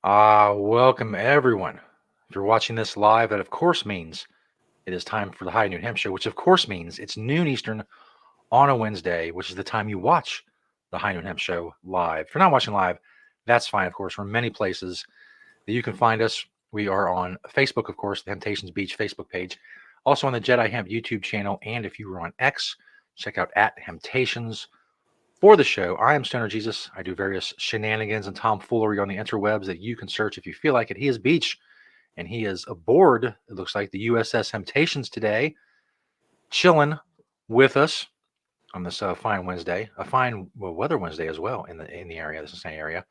Welcome everyone. If you're watching this live, that of course means it is time for the High Noon Hemp Show, which of course means it's noon Eastern on a Wednesday, which is the time you watch the High Noon Hemp Show live. If you're not watching live, that's fine, of course. We're in many places that you can find us. We are on Facebook, of course, the Temptations Beach Facebook page, also on the Jedi Hemp YouTube channel, and if you were on X, check out @Temptations. For the show, I am Stoner Jesus. I do various shenanigans and tomfoolery on the interwebs that you can search if you feel like it. He is Beach, and he is aboard, it looks like, the USS Temptations today, chilling with us on this fine Wednesday, a fine weather Wednesday as well in the area, the Cincinnati area.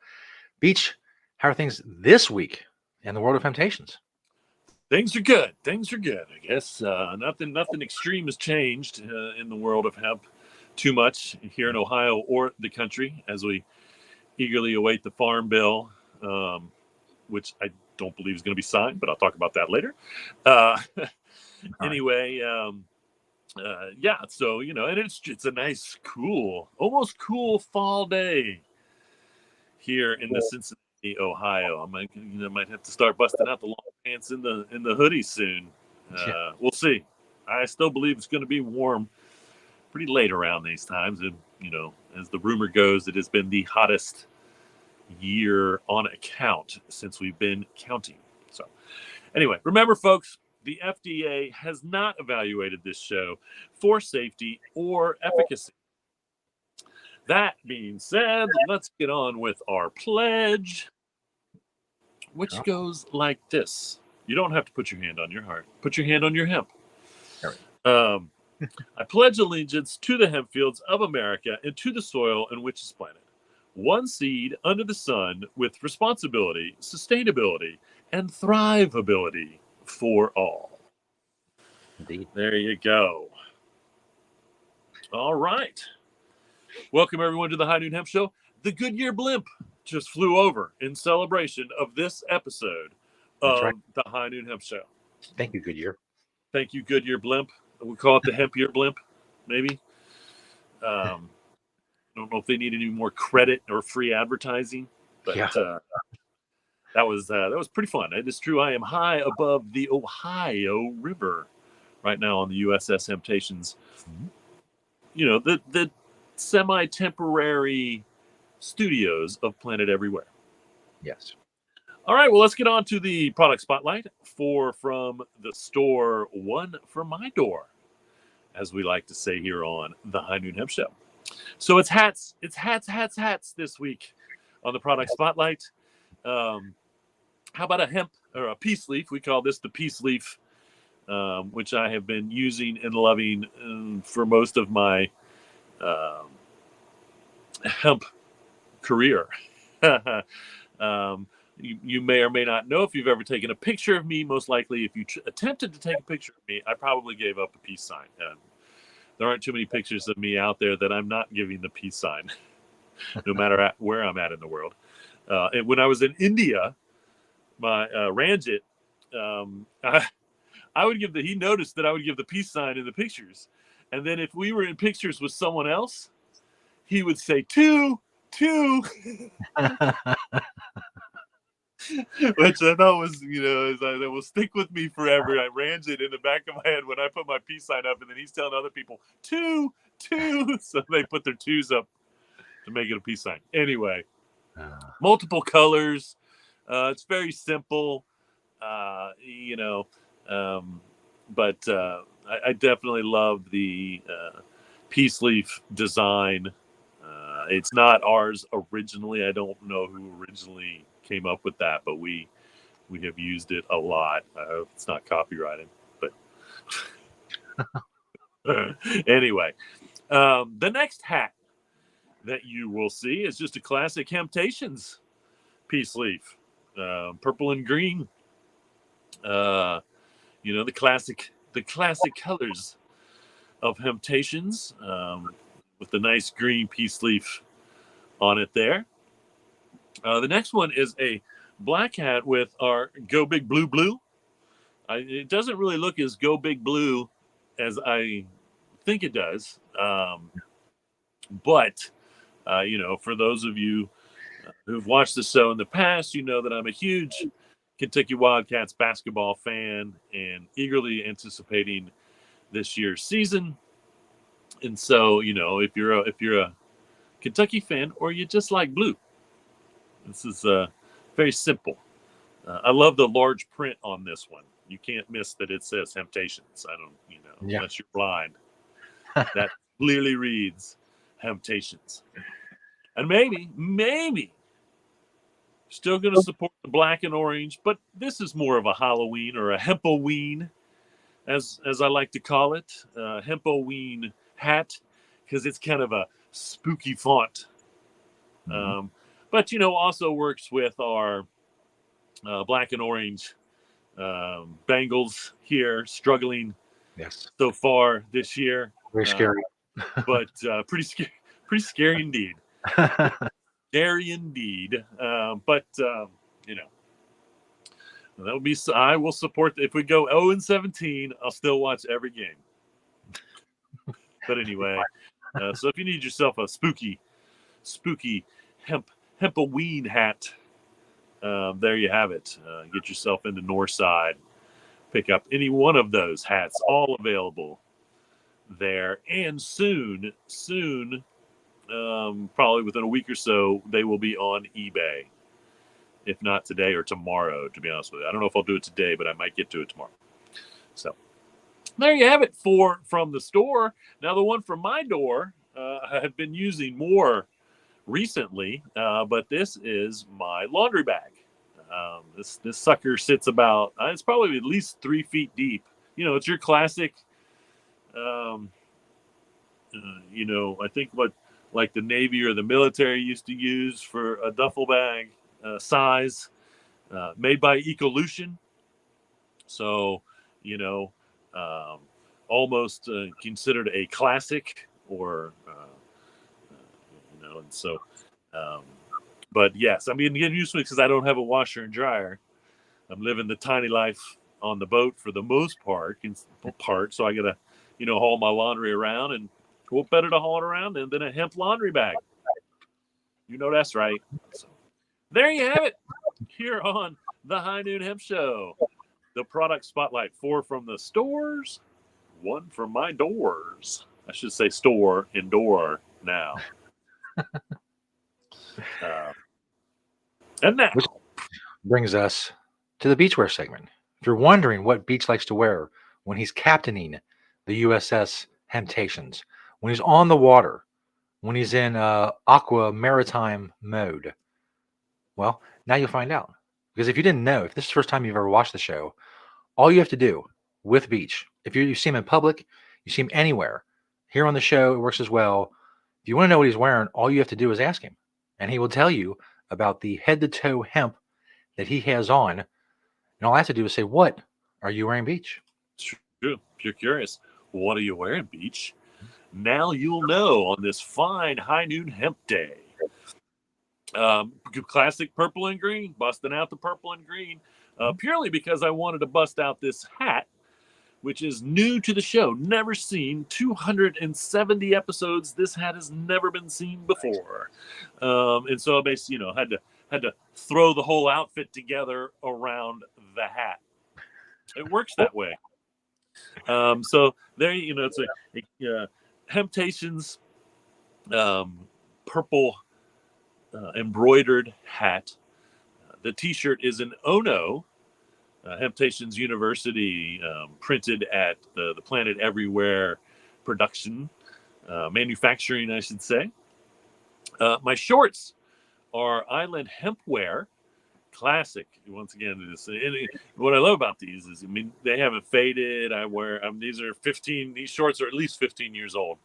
Beach, how are things this week in the world of Temptations? Things are good. Things are good. I guess nothing extreme has changed in the world of hemp too much here in Ohio or the country as we eagerly await the farm bill, which I don't believe is going to be signed, but I'll talk about that later. Anyway, yeah. So and it's a nice, cool, almost cool fall day here in the Cincinnati, Ohio. I might have to start busting out the long pants in the hoodie soon. We'll see. I still believe it's going to be warm pretty late around these times. And, as the rumor goes, it has been the hottest year on account since we've been counting. So anyway, remember, folks, the FDA has not evaluated this show for safety or efficacy. That being said, let's get on with our pledge, which goes like this. You don't have to put your hand on your heart. Put your hand on your hemp. I pledge allegiance to the hemp fields of America and to the soil in which is planted. One seed under the sun with responsibility, sustainability, and thrivability for all. Indeed. There you go. All right. Welcome, everyone, to the High Noon Hemp Show. The Goodyear blimp just flew over in celebration of this episode of the High Noon Hemp Show. Thank you, Goodyear. Thank you, Goodyear blimp. We'll call it the Hemp Year blimp, maybe. I don't know if they need any more credit or free advertising, but that was pretty fun. It is true. I am high above the Ohio River right now on the USS Temptations. Mm-hmm. The semi-temporary studios of Planet Everywhere. Yes. All right, well, let's get on to the product spotlight. 4 from the store, 1 from my door, as we like to say here on the High Noon Hemp Show. So it's hats this week on the product spotlight. How about a hemp or a peace leaf? We call this the peace leaf, which I have been using and loving for most of my hemp career. You may or may not know if you've ever taken a picture of me. Most likely, if you attempted to take a picture of me, I probably gave up a peace sign. There aren't too many pictures of me out there that I'm not giving the peace sign, no matter where I'm at in the world. And when I was in India, my Ranjit, I would give he noticed that I would give the peace sign in the pictures. And then if we were in pictures with someone else, he would say, two. Which I thought was, that will stick with me forever. I ran it in the back of my head when I put my peace sign up, and then he's telling other people, two. So they put their 2s up to make it a peace sign. Anyway, multiple colors. It's very simple, but I definitely love the peace leaf design. It's not ours originally. I don't know who originally came up with that, but we have used it a lot. I hope it's not copyrighted, but anyway, the next hat that you will see is just a classic Temptations peace leaf, purple and green. The classic colors of Temptations, with the nice green peace leaf on it there. The next one is a black hat with our Go Big Blue Blue. It doesn't really look as Go Big Blue as I think it does. But, for those of you who've watched the show in the past, you know that I'm a huge Kentucky Wildcats basketball fan and eagerly anticipating this year's season. And so, if you're a Kentucky fan or you just like blue, this is very simple. I love the large print on this one. You can't miss that it says Temptations. I don't, Yeah. unless you're blind. That clearly reads Temptations. And maybe still going to support the black and orange, but this is more of a Halloween or a Hempoween, as I like to call it, Hempoween hat, because it's kind of a spooky font. But also works with our black and orange Bengals here, struggling so far this year. Very scary, but pretty scary indeed. Scary indeed. But that'll be. I will support. If we go 0-17, I'll still watch every game. But anyway, so if you need yourself a spooky Hempoween hat, there you have it. Get yourself into Northside. Pick up any one of those hats, all available there. And soon, probably within a week or so, they will be on eBay. If not today or tomorrow, to be honest with you. I don't know if I'll do it today, but I might get to it tomorrow. So there you have it from the store. Now the one from my door, I have been using more recently, but this is my laundry bag. This sucker sits about, it's probably at least 3 feet deep. It's your classic, I think what like the Navy or the military used to use for a duffel bag size, made by Ecolution. So, almost considered a classic or, and so, but yes, I'm getting used to it because I don't have a washer and dryer. I'm living the tiny life on the boat for the most part. So I got to, haul my laundry around, and what better to haul it around than a hemp laundry bag? That's right. So there you have it here on the High Noon Hemp Show. The product spotlight, 4 from the stores, 1 from my doors. I should say store and door now. And now, which brings us to the beachwear segment. If you're wondering what Beach likes to wear when he's captaining the USS Temptations, when he's on the water, when he's in aqua maritime mode, well, now you'll find out. Because if you didn't know, if this is the first time you've ever watched the show, all you have to do with Beach, if you see him in public, you see him anywhere, here on the show, it works as well. If you want to know what he's wearing, all you have to do is ask him, and he will tell you about the head-to-toe hemp that he has on, and all I have to do is say, "What are you wearing, Beach?" It's true. If you're curious, what are you wearing, Beach? Now you'll know on this fine high noon hemp day. Classic purple and green, busting out the purple and green, purely because I wanted to bust out this hat, which is new to the show, never seen. 270 episodes. This hat has never been seen before, and so I basically, had to throw the whole outfit together around the hat. It works that way. So there, it's a Temptations purple embroidered hat. The T-shirt is an Ono. Temptations University, printed at the Planet Everywhere production, manufacturing, I should say. My shorts are Island Hempwear, classic. Once again, what I love about these is, they haven't faded. These shorts are at least 15 years old.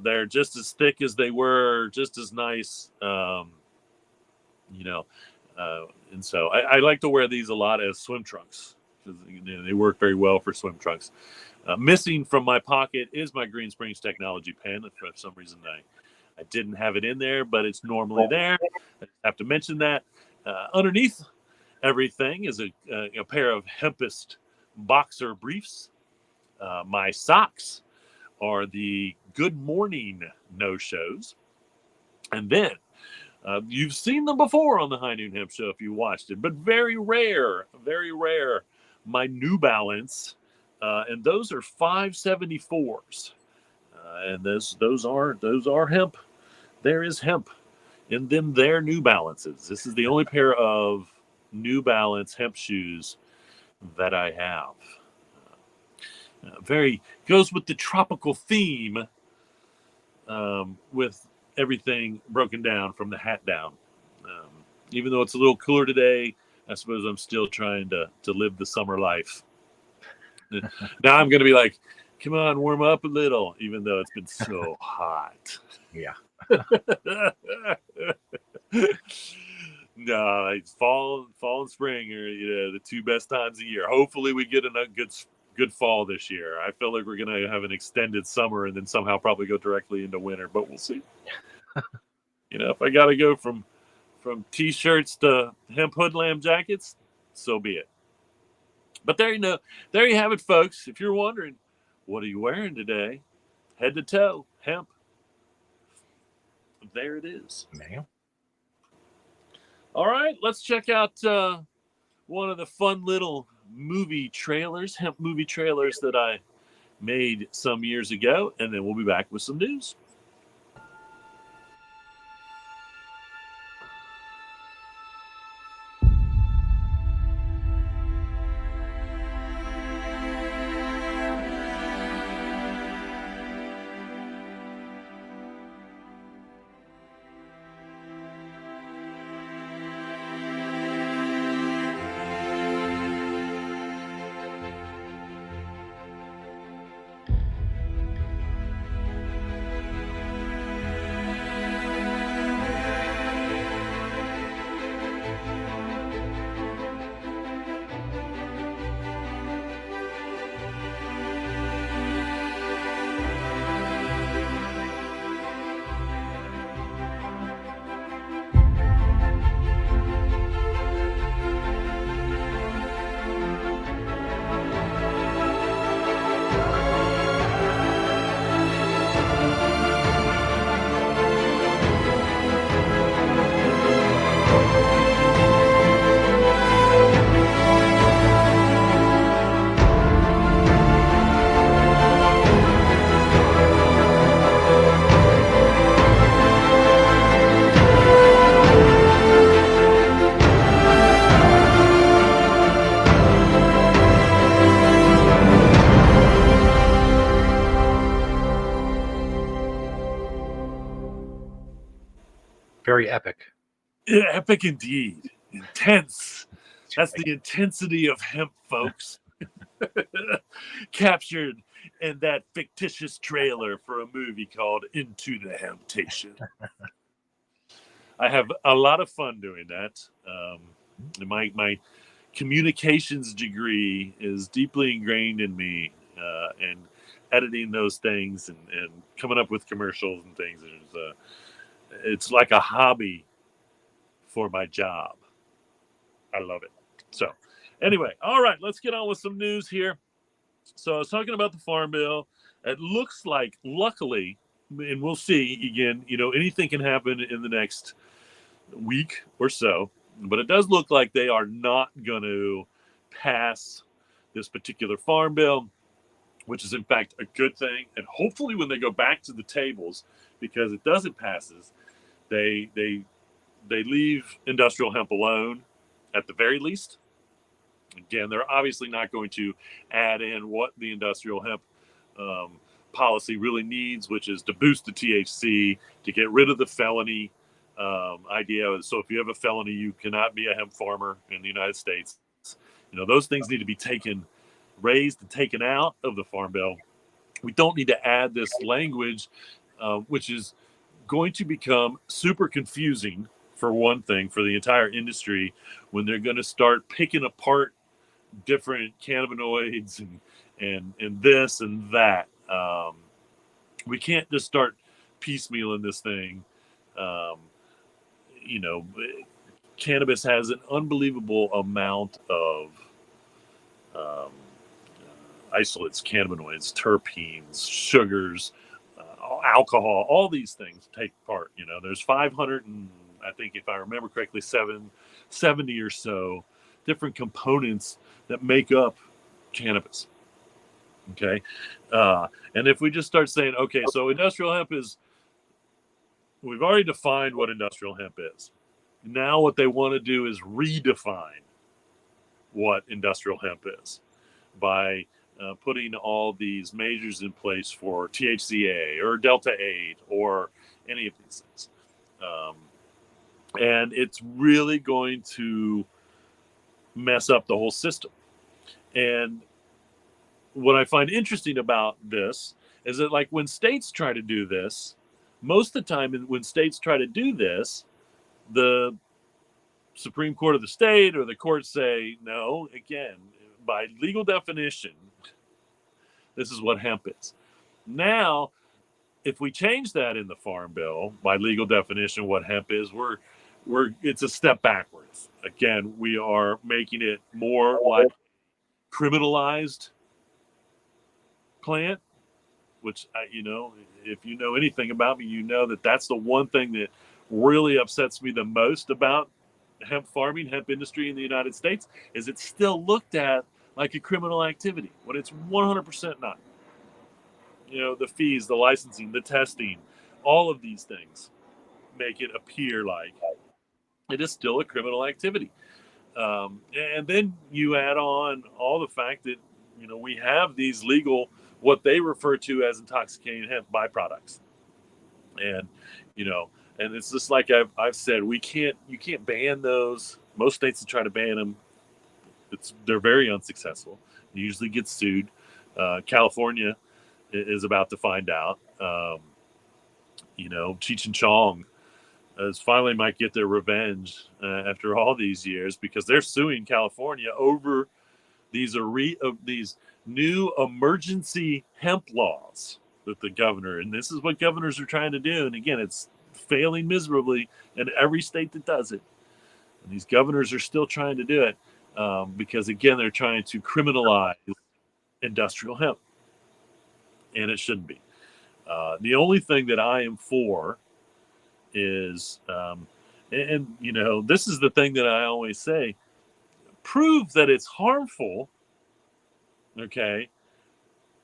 They're just as thick as they were, just as nice, and so I like to wear these a lot as swim trunks because they work very well for swim trunks. Missing from my pocket is my Green Springs Technology pen. If for some reason I didn't have it in there, but it's normally there. I have to mention that. Underneath everything is a pair of Hempest boxer briefs. My socks are the Good Morning no-shows. And then You've seen them before on the High Noon Hemp Show if you watched it, but very rare, very rare. My New Balance, and those are 574s, and those are hemp. There is hemp in them. Their New Balances. This is the only pair of New Balance hemp shoes that I have. Very goes with the tropical theme, with everything broken down from the hat down. Even though it's a little cooler today, I suppose I'm still trying to live the summer life. Now I'm going to be like, come on, warm up a little, even though it's been so hot. Yeah. No, it's fall and spring are the two best times of year. Hopefully we get a good fall this year. I feel like we're going to have an extended summer and then somehow probably go directly into winter, but we'll see. If I got to go from t-shirts to hemp hoodlam jackets, so be it. But there you have it, folks. If you're wondering, what are you wearing today? Head to toe, hemp. There it is. Man. All right, let's check out one of the fun little movie trailers, hemp movie trailers that I made some years ago, and then we'll be back with some news. Very epic. Yeah, epic indeed. Intense. That's the intensity of hemp, folks. Captured in that fictitious trailer for a movie called Into the Hemptation. I have a lot of fun doing that. My communications degree is deeply ingrained in me, and editing those things and coming up with commercials and things is it's like a hobby for my job. I love it. So anyway, all right, let's get on with some news here. So I was talking about the Farm Bill. It looks like, luckily, and we'll see again, anything can happen in the next week or so, but it does look like they are not going to pass this particular Farm Bill, which is in fact a good thing. And hopefully when they go back to the tables, because it doesn't passes, they leave industrial hemp alone at the very least. Again, they're obviously not going to add in what the industrial hemp policy really needs, which is to boost the THC, to get rid of the felony idea. So if you have a felony, you cannot be a hemp farmer in the United States. Those things need to be raised and taken out of the Farm Bill. We don't need to add this language, which is going to become super confusing, for one thing, for the entire industry when they're going to start picking apart different cannabinoids and this and that. We can't just start piecemealing this thing. Cannabis has an unbelievable amount of isolates, cannabinoids, terpenes, sugars, alcohol, all these things take part. There's 500 and I think if I remember correctly, 70 or so different components that make up cannabis. Okay. And if we just start saying, okay, so industrial hemp is, we've already defined what industrial hemp is. Now what they want to do is redefine what industrial hemp is by putting all these measures in place for THCA or Delta 8 or any of these things. And it's really going to mess up the whole system. And what I find interesting about this is that, like, when states try to do this, most of the time when states try to do this, the Supreme Court of the state or the courts say, no, again, by legal definition, this is what hemp is. Now, if we change that in the Farm Bill, by legal definition, what hemp is, it's a step backwards. Again, we are making it more like criminalized plant, which, if you know anything about me, you know that that's the one thing that really upsets me the most about hemp farming, hemp industry in the United States, is it's still looked at like a criminal activity when it's 100% not. The fees, the licensing, the testing, all of these things make it appear like it is still a criminal activity. And then you add on all the fact that, we have these legal, what they refer to as intoxicating hemp byproducts. And, and it's just like I've said, you can't ban those. Most states that try to ban them, they're very unsuccessful. They usually get sued. California is about to find out. Cheech and Chong finally might get their revenge after all these years, because they're suing California over these new emergency hemp laws that the governor, and this is what governors are trying to do. And again, it's failing miserably in every state that does it. And these governors are still trying to do it because, again, they're trying to criminalize industrial hemp. And it shouldn't be. The only thing that I am for is, this is the thing that I always say, prove that it's harmful, okay,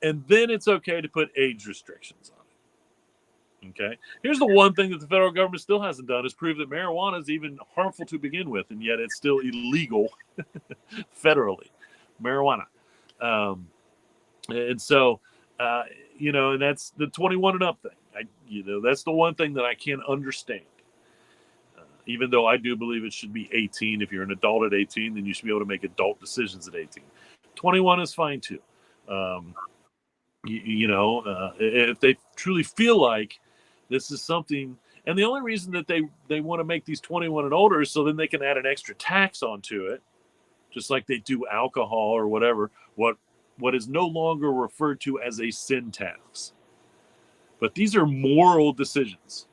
and then it's okay to put age restrictions on it. Okay, here's the one thing that the federal government still hasn't done, is prove that marijuana is even harmful to begin with, and yet it's still illegal federally, marijuana. And so, and that's the 21 and up thing. That's the one thing that I can't understand. Even though I do believe it should be 18. If you're an adult at 18, then you should be able to make adult decisions at 18. 21 is fine too. If they truly feel like this is something, and the only reason that they want to make these 21 and older is so then they can add an extra tax onto it, just like they do alcohol or whatever, what is no longer referred to as a sin tax. But these are moral decisions.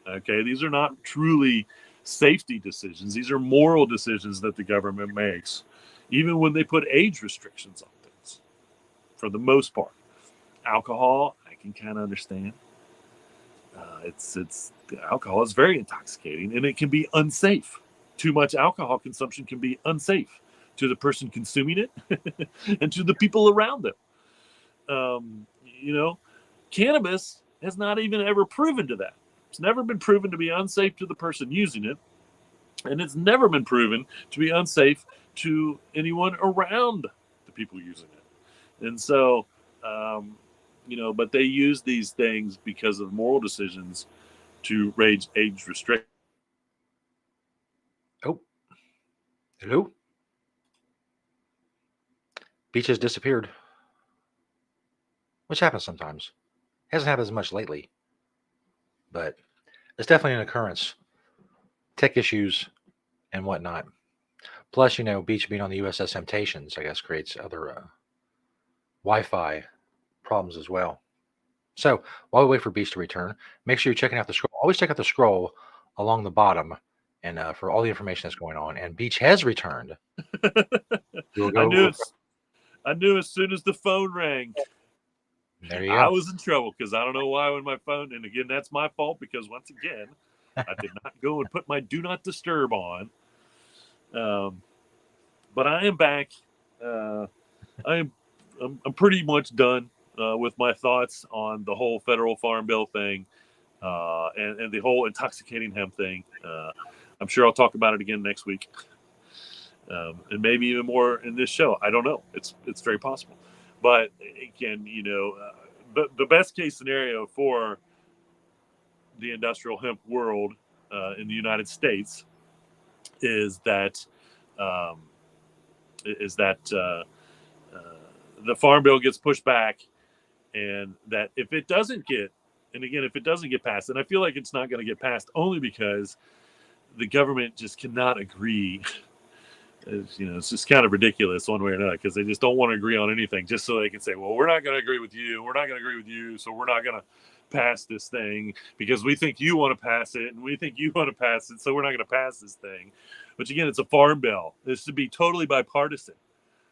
Okay, these are not truly safety decisions. These are moral decisions that the government makes, even when they put age restrictions on things, for the most part. Alcohol, I can kind of understand. Alcohol is very intoxicating, and it can be unsafe. Too much alcohol consumption can be unsafe to the person consuming it and to the people around them. Cannabis has not even ever proven to that. It's never been proven to be unsafe to the person using it, and it's never been proven to be unsafe to anyone around the people using it. And so, but they use these things because of moral decisions to raise age restriction. Oh, hello? Beach has disappeared, which happens sometimes. Hasn't happened as much lately, but it's definitely an occurrence. Tech issues and whatnot. Plus, Beach being on the USS Temptations, I guess, creates other Wi-Fi problems as well. So while we wait for Beach to return, make sure you're checking out the scroll. Always check out the scroll along the bottom, and for all the information that's going on. And Beach has returned. I knew as soon as the phone rang. There you go. I was in trouble because I don't know why when my phone, and again, that's my fault because once again, I did not go and put my do not disturb on. But I am back. Uh, I'm pretty much done with my thoughts on the whole federal farm bill thing and the whole intoxicating hemp thing. I'm sure I'll talk about it again next week, and maybe even more in this show. I don't know. It's very possible. But again, but the best case scenario for the industrial hemp world in the United States is that um, is that the farm bill gets pushed back, and that if it doesn't get, and again, if it doesn't get passed, and I feel like it's not going to get passed only because the government just cannot agree. It's just kind of ridiculous one way or another because they just don't want to agree on anything just so they can say, well, we're not going to agree with you. We're not going to agree with you. So we're not going to pass this thing because we think you want to pass it and we think you want to pass it. So we're not going to pass this thing. Which again, it's a farm bill. This should be totally bipartisan.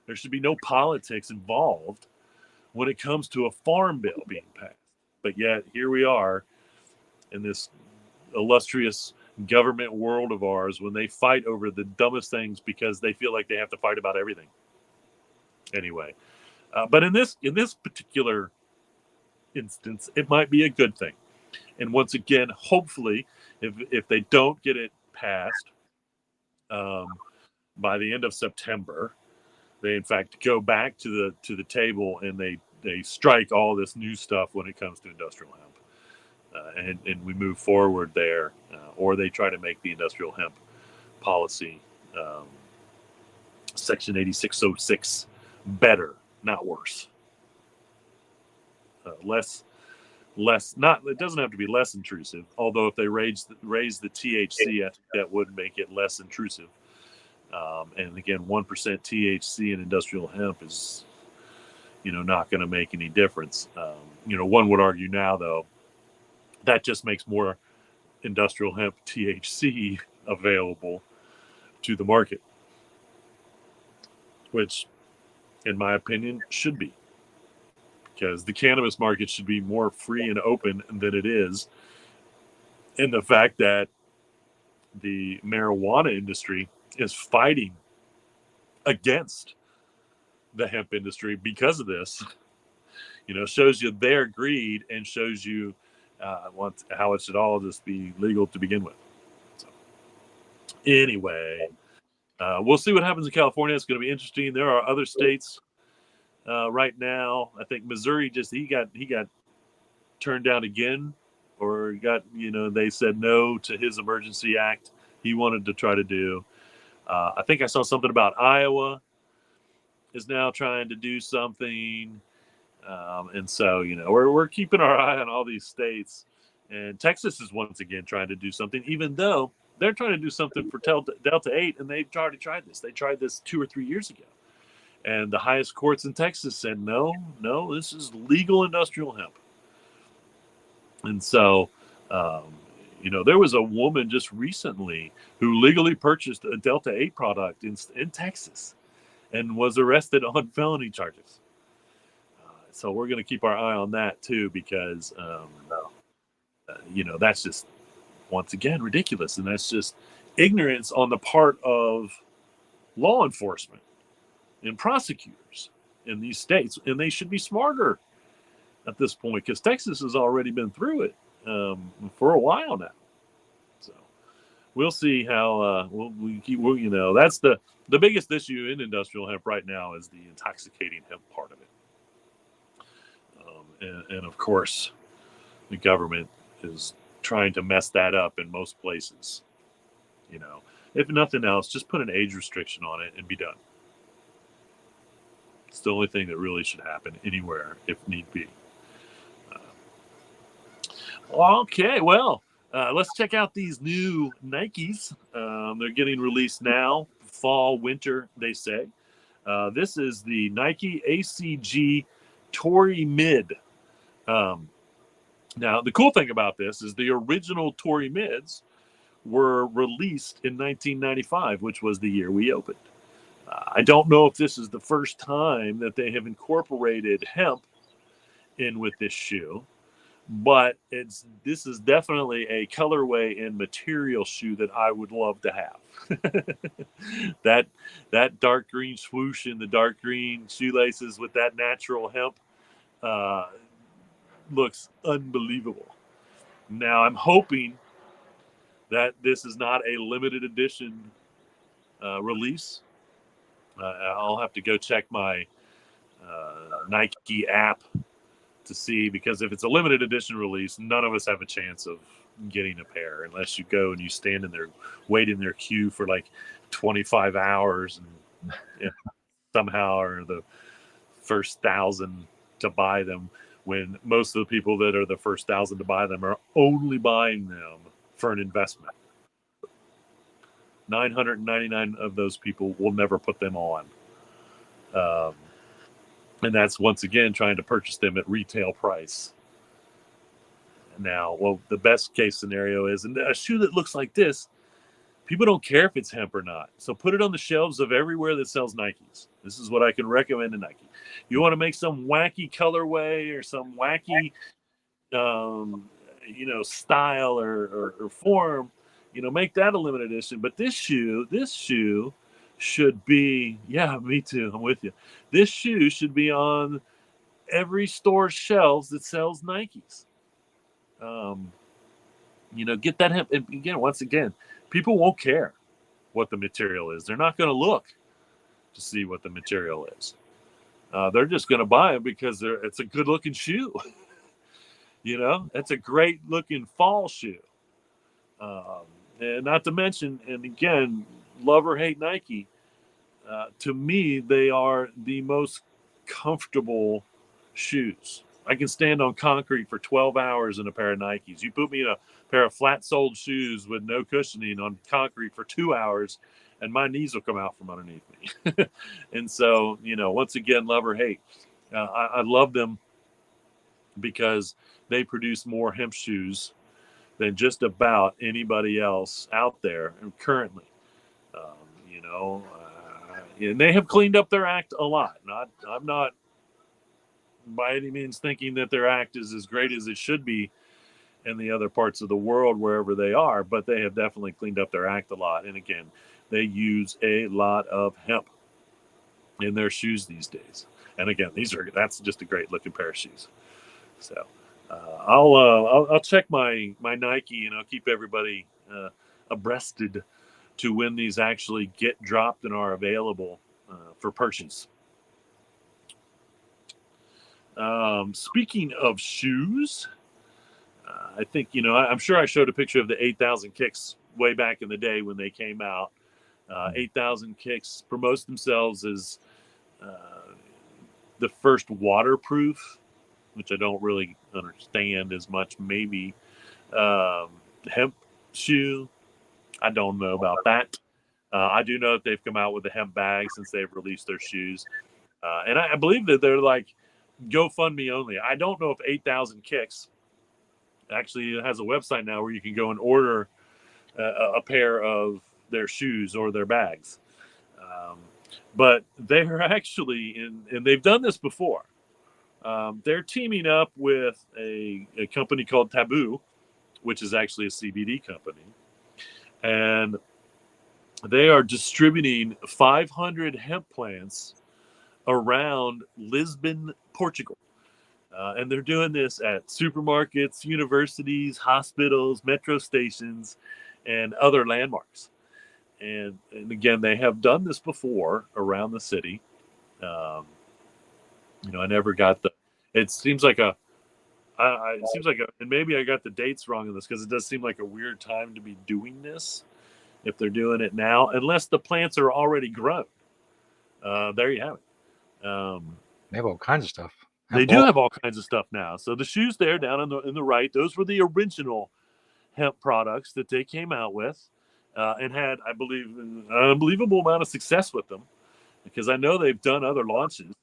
There should be no politics involved when it comes to a farm bill being passed. But yet here we are in this illustrious government world of ours when they fight over the dumbest things because they feel like they have to fight about everything. Anyway, but in this particular instance, it might be a good thing. And once again, hopefully, if they don't get it passed by the end of September, they in fact go back to the table and they strike all this new stuff when it comes to industrial hemp. And we move forward there, or they try to make the industrial hemp policy, Section 8606, better, not worse. Less, not, it doesn't have to be less intrusive, although if they raise the THC, I think that would make it less intrusive. And again, 1% THC in industrial hemp is, not going to make any difference. One would argue now, though, that just makes more industrial hemp THC available to the market, which, in my opinion, should be. Because the cannabis market should be more free and open than it is. And the fact that the marijuana industry is fighting against the hemp industry because of this, shows you their greed and shows you how it should all just be legal to begin with. So, anyway, we'll see what happens in California. It's going to be interesting. There are other states right now. I think Missouri he got turned down again, or they said no to his emergency act he wanted to try to do. I think I saw something about Iowa is now trying to do something. And so, we're keeping our eye on all these states. And Texas is once again trying to do something, even though they're trying to do something for Delta 8, and they've already tried this. They tried this 2 or 3 years ago. And the highest courts in Texas said, no, this is legal industrial hemp. And so, there was a woman just recently who legally purchased a Delta 8 product in Texas and was arrested on felony charges. So we're going to keep our eye on that too, because, that's just, once again, ridiculous. And that's just ignorance on the part of law enforcement and prosecutors in these states. And they should be smarter at this point, because Texas has already been through it for a while now. So we'll see how that's the biggest issue in industrial hemp right now is the intoxicating hemp part of it. And of course, the government is trying to mess that up in most places. If nothing else, just put an age restriction on it and be done. It's the only thing that really should happen anywhere if need be. Okay, well, let's check out these new Nikes. They're getting released now, fall, winter, they say. This is the Nike ACG Tory Mid. Now, the cool thing about this is the original Tory Mids were released in 1995, which was the year we opened. I don't know if this is the first time that they have incorporated hemp in with this shoe, but this is definitely a colorway and material shoe that I would love to have. that dark green swoosh and the dark green shoelaces with that natural hemp uh, looks unbelievable. Now I'm hoping that this is not a limited edition release. I'll have to go check my Nike app to see, because if it's a limited edition release, none of us have a chance of getting a pair unless you go and you stand in there, wait in their queue for like 25 hours and somehow are the first 1,000 to buy them, when most of the people that are the first 1,000 to buy them are only buying them for an investment. 999 of those people will never put them on. And that's, once again, trying to purchase them at retail price. Now, well, the best case scenario is, and a shoe that looks like this, people don't care if it's hemp or not. So put it on the shelves of everywhere that sells Nikes. This is what I can recommend to Nike. You want to make some wacky colorway or some wacky, style or form, make that a limited edition. But this shoe should be, yeah, me too. I'm with you. This shoe should be on every store's shelves that sells Nikes. Get that hemp. And again, once again, people won't care what the material is. They're not going to look to see what the material is. They're just going to buy it because it's a good looking shoe. It's a great looking fall shoe. And not to mention, and again, love or hate Nike, to me, they are the most comfortable shoes. I can stand on concrete for 12 hours in a pair of Nikes. You put me in a pair of flat-soled shoes with no cushioning on concrete for 2 hours, and my knees will come out from underneath me. And so, once again, love or hate. I love them because they produce more hemp shoes than just about anybody else out there currently. And they have cleaned up their act a lot. I'm not by any means thinking that their act is as great as it should be in the other parts of the world, wherever they are, but they have definitely cleaned up their act a lot. And again, they use a lot of hemp in their shoes these days. And again, that's just a great looking pair of shoes. So I'll check my Nike, and I'll keep everybody abreasted to when these actually get dropped and are available for purchase. Speaking of shoes, I think, I'm sure I showed a picture of the 8,000 Kicks way back in the day when they came out. 8,000 Kicks promotes themselves as the first waterproof, which I don't really understand as much. Maybe hemp shoe. I don't know about that. I do know that they've come out with a hemp bag since they've released their shoes. And I believe that they're like GoFundMe only. I don't know if 8,000 Kicks actually has a website now where you can go and order a pair of their shoes or their bags. But they're actually and they've done this before. They're teaming up with a company called Taboo, which is actually a CBD company. And they are distributing 500 hemp plants around Lisbon, Portugal. And they're doing this at supermarkets, universities, hospitals, metro stations, and other landmarks. And again, they have done this before around the city. I never got it seems like and maybe I got the dates wrong in this, because it does seem like a weird time to be doing this if they're doing it now, unless the plants are already grown. There you have it. They have all kinds of stuff. They do have all kinds of stuff now. So the shoes there down in the right, those were the original hemp products that they came out with, and had, I believe, an unbelievable amount of success with them, because I know they've done other launches.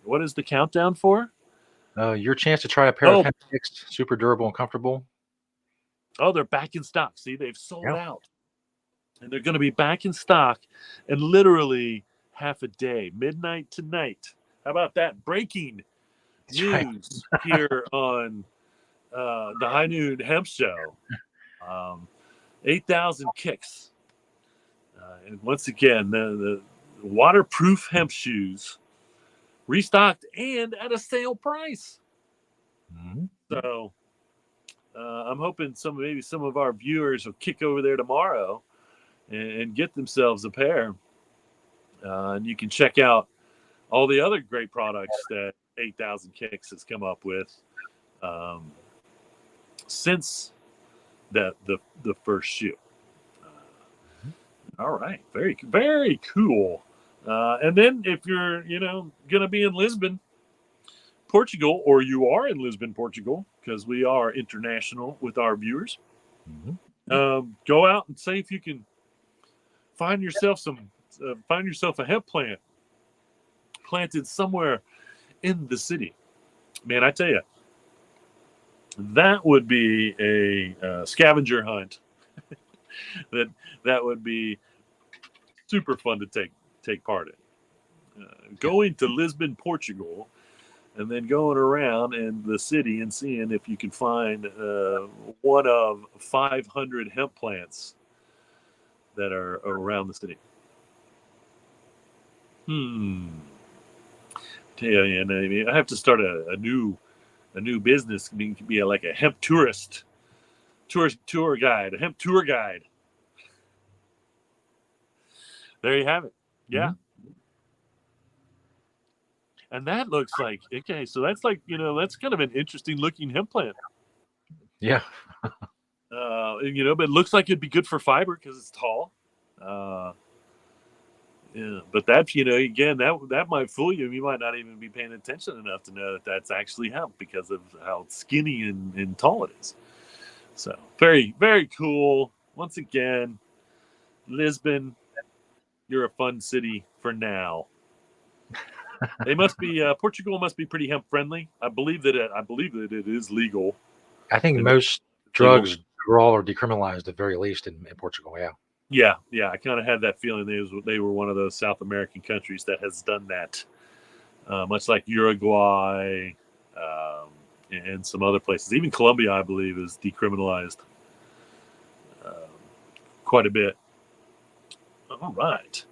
What is the countdown for? Your chance to try a pair of hemp kicks, super durable and comfortable. Oh, they're back in stock. See, they've sold out. And they're going to be back in stock in literally half a day, midnight tonight. How about that? Breaking right. news here on the High Noon Hemp Show. 8,000 kicks. And once again, the waterproof hemp shoes restocked and at a sale price. Mhm. So I'm hoping maybe some of our viewers will kick over there tomorrow and get themselves a pair. And you can check out all the other great products that 8,000 Kicks has come up with um, since the first shoe. All right, very very cool. And then if you're gonna be in Lisbon, Portugal, or you are in Lisbon, Portugal, because we are international with our viewers, Mhm. go out and see if you can find yourself a hemp plant planted somewhere in the city. Man, I tell you, that would be a scavenger hunt. that would be super fun to take part in. Going to Lisbon, Portugal, and then going around in the city and seeing if you can find one of 500 hemp plants that are around the city. Tell you, and I mean, I have to start a new business. Be like a hemp tour guide, a hemp tour guide. There you have it. Yeah. Mhm. And that looks like, okay, so that's like, that's kind of an interesting looking hemp plant. Yeah. But it looks like it'd be good for fiber because it's tall. Yeah, but that's, again, that might fool you. You might not even be paying attention enough to know that that's actually hemp because of how skinny and tall it is. So very, very cool. Once again, Lisbon, you're a fun city for now. They must be Portugal must be pretty hemp friendly. I believe that it is legal. I think And most it's legal. drugs overall are decriminalized at very least in Portugal. Yeah. Yeah. I kind of had that feeling they were one of those South American countries that has done that, much like Uruguay and some other places. Even Colombia, I believe, is decriminalized um, quite a bit. All right.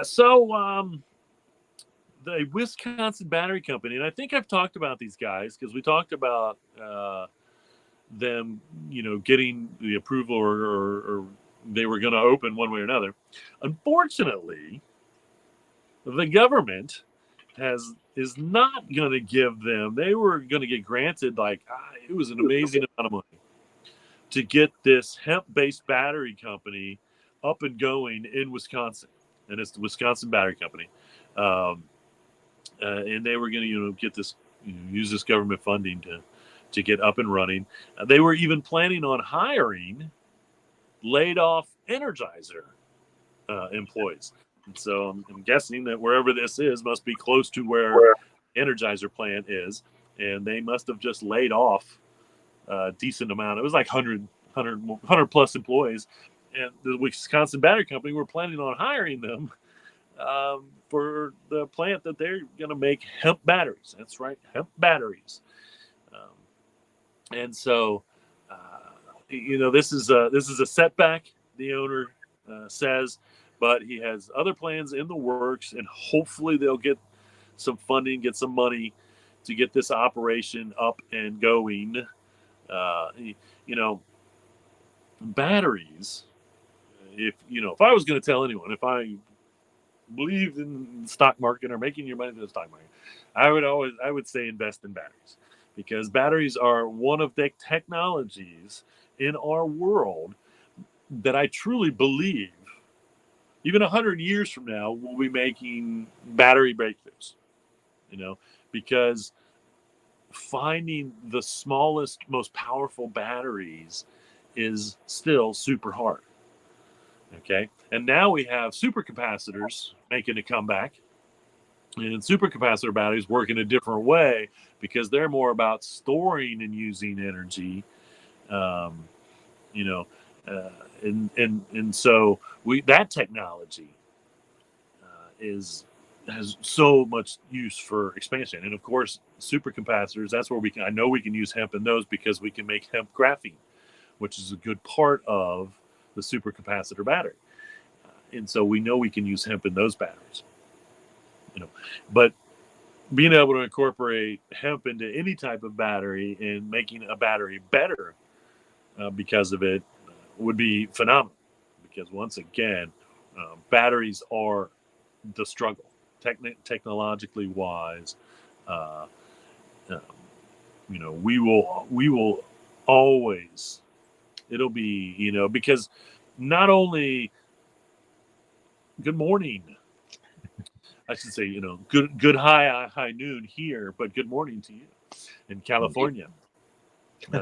So the Wisconsin Battery Company, and I think I've talked about these guys because we talked about them, getting the approval or they were going to open one way or another. Unfortunately, the government is not going to give them. They were going to get granted it was an amazing amount of money to get this hemp-based battery company up and going in Wisconsin, and it's the Wisconsin Battery Company. And they were going to get this, use this government funding to get up and running. They were even planning on hiring laid off Energizer employees. And so I'm guessing that wherever this is must be close to where Energizer plant is, and they must have just laid off a decent amount. It was like 100 plus employees, and the Wisconsin Battery Company were planning on hiring them for the plant that they're going to make hemp batteries. That's right, hemp batteries. And so, this is a setback. The owner says, but he has other plans in the works, and hopefully they'll get some funding, get some money to get this operation up and going. Uh, you know, Batteries. If I was going to tell anyone, if I believed in the stock market or making your money in the stock market, I would say invest in batteries, because batteries are one of the technologies in our world that I truly believe even 100 years from now we'll be making battery breakthroughs, because finding the smallest, most powerful batteries is still super hard. Okay. And now we have supercapacitors making a comeback. And supercapacitor batteries work in a different way because they're more about storing and using energy. Um, you know, and so that technology has so much use for expansion. And of course, supercapacitors, that's where I know we can use hemp in those because we can make hemp graphene, which is a good part of the supercapacitor battery. And so we know we can use hemp in those batteries. But being able to incorporate hemp into any type of battery and making a battery better because of it would be phenomenal. Because once again, batteries are the struggle, technologically wise. Uh, we will always. It'll be because not only good morning. I should say, good high noon here, but good morning to you in California.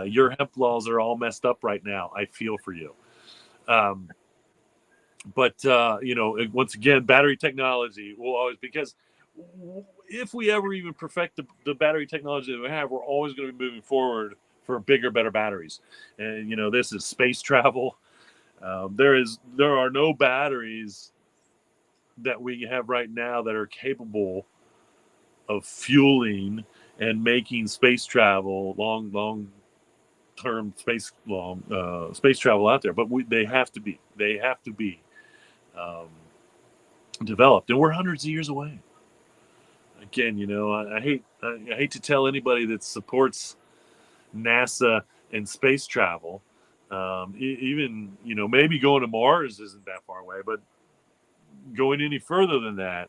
Your hemp laws are all messed up right now. I feel for you. But once again, battery technology will always, because if we ever even perfect the battery technology that we have, we're always going to be moving forward for bigger, better batteries. And this is space travel. There are no batteries that we have right now that are capable of fueling and making space travel, long term space travel out there. But they have to be developed, and we're hundreds of years away. Again, I hate to tell anybody that supports NASA and space travel, even maybe going to Mars isn't that far away, but going any further than that,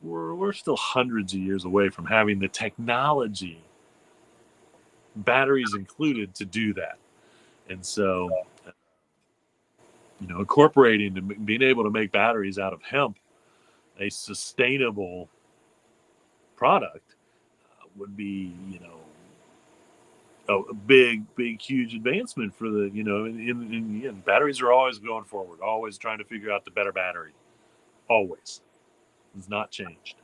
we're still hundreds of years away from having the technology, batteries included, to do that. And so, incorporating and being able to make batteries out of hemp, a sustainable product, would be, a big, huge advancement for the, in batteries are always going forward, always trying to figure out the better battery. Always. It's not changed.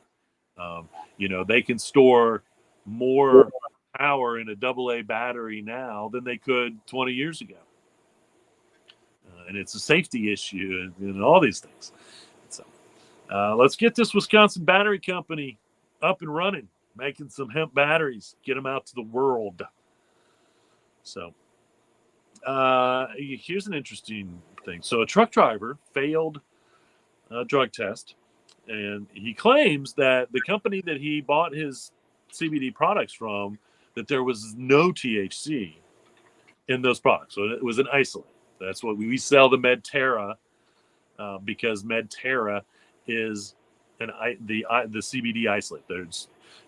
They can store more power in a AA battery now than they could 20 years ago. And it's a safety issue and all these things. So let's get this Wisconsin battery company up and running, making some hemp batteries, get them out to the world. So here's an interesting thing. So a truck driver failed a drug test, and he claims that the company that he bought his CBD products from, that there was no THC in those products. So it was an isolate. That's what we sell the Medterra, because Medterra is the CBD isolate.